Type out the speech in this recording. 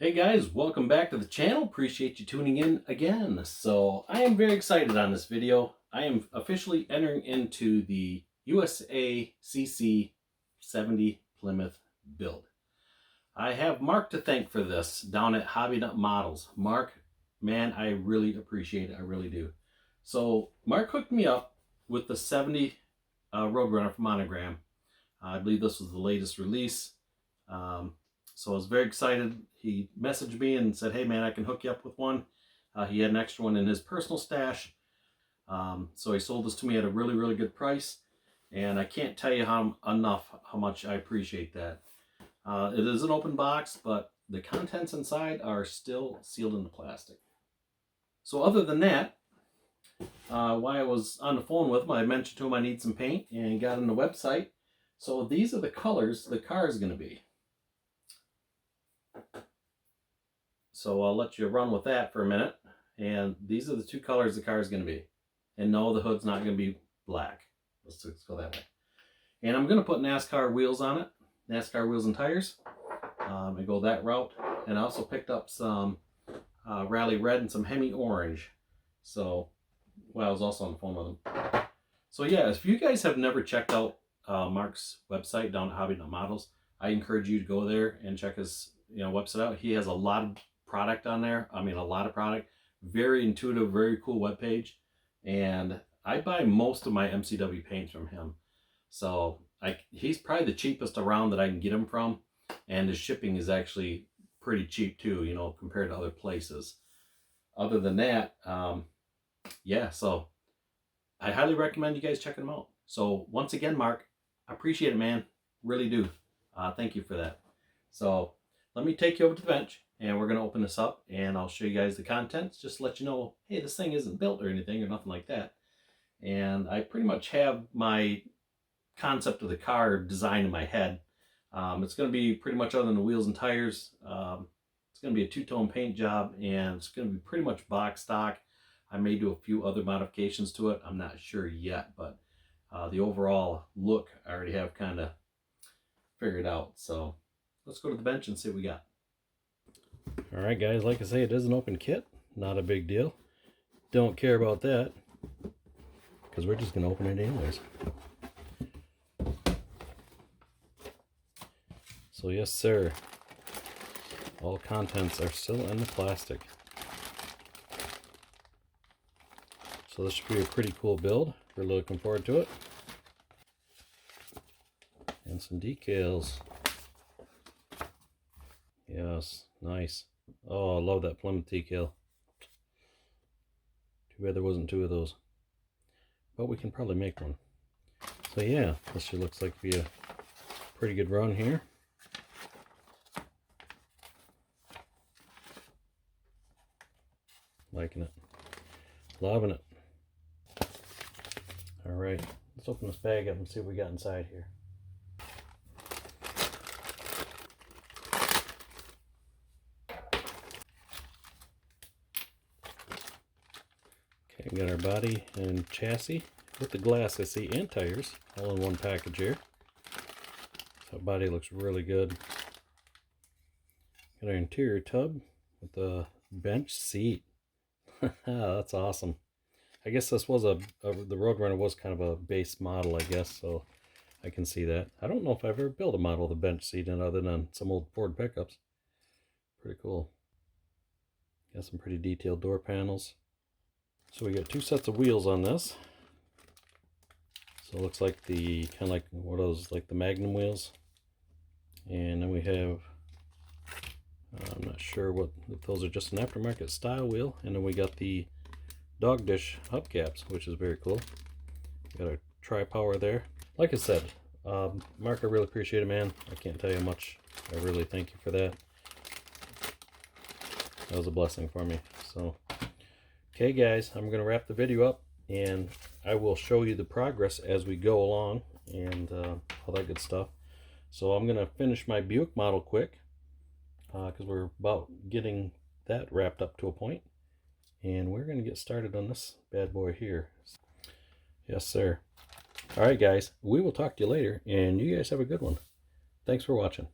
Hey guys, welcome back to the channel. Appreciate you tuning in again. So I am very excited on this video. I am officially entering into the Usacc 70 Plymouth build. I have Mark to thank for this down at Hobby Nut Models. Mark, man, I really appreciate it. I really do. So Mark hooked me up with the 70 Roadrunner from Monogram. I believe this was the latest release. So I was very excited. He messaged me and said, hey man, I can hook you up with one. He had an extra one in his personal stash. So he sold this to me at a really, really good price. And I can't tell you enough how much I appreciate that. It is an open box, but the contents inside are still sealed into plastic. So other than that, while I was on the phone with him, I mentioned to him I need some paint and got on the website. So these are the colors the car is going to be. So I'll let you run with that for a minute. And these are the two colors the car is going to be. And no, the hood's not going to be black. Let's go that way. And I'm going to put NASCAR wheels on it. NASCAR wheels and tires. And go that route. And I also picked up some Rally Red and some Hemi Orange. So, well, I was also on the phone with them. So yeah, if you guys have never checked out Mark's website down at Hobby Nut Models, I encourage you to go there and check his website out. He has a lot of product on there. I mean, a lot of product. Very intuitive, very cool webpage. And I buy most of my MCW paints from him. So he's probably the cheapest around that I can get him from. And his shipping is actually pretty cheap too, compared to other places. Other than that, yeah, so I highly recommend you guys checking them out. So once again, Mark, I appreciate it, man. Really do. Thank you for that. So let me take you over to the bench and we're going to open this up and I'll show you guys the contents. Just to let you know, hey, this thing isn't built or anything or nothing like that. And I pretty much have my concept of the car designed in my head. It's going to be pretty much other than the wheels and tires. It's going to be a two-tone paint job and it's going to be pretty much box stock. I may do a few other modifications to it. I'm not sure yet, but the overall look I already have kind of figured out. So let's go to the bench and see what we got. All right, guys, like I say, it is an open kit. Not a big deal. Don't care about that because we're just going to open it anyways. So yes, sir. All contents are still in the plastic. So this should be a pretty cool build. We're looking forward to it. And some decals. Yes, nice. Oh, I love that Plymouth decal. Too bad there wasn't two of those. But we can probably make one. So yeah, this sure looks like to be a pretty good run here. Liking it. Loving it. Alright, let's open this bag up and see what we got inside here. Okay, we got our body and chassis with the glass, I see, and tires all in one package here. So body looks really good. Got our interior tub with the bench seat. That's awesome. I guess this was the Roadrunner was kind of a base model, I guess, so I can see that. I don't know if I've ever built a model of the bench seat in other than some old Ford pickups. Pretty cool. Got some pretty detailed door panels. So we got two sets of wheels on this. So it looks like the kind of like what are those, like the Magnum wheels. And then we have, I'm not sure if those are just an aftermarket style wheel. And then we got the dog dish hubcaps, which is very cool. Got a tri-power there. Like I said, Mark, I really appreciate it, man. I can't tell you how much I really thank you for that. That was a blessing for me. So okay guys, I'm going to wrap the video up and I will show you the progress as we go along and all that good stuff. So I'm going to finish my Buick model quick because we're about getting that wrapped up to a point. And we're going to get started on this bad boy here. Yes, sir. All right, guys. We will talk to you later, and you guys have a good one. Thanks for watching.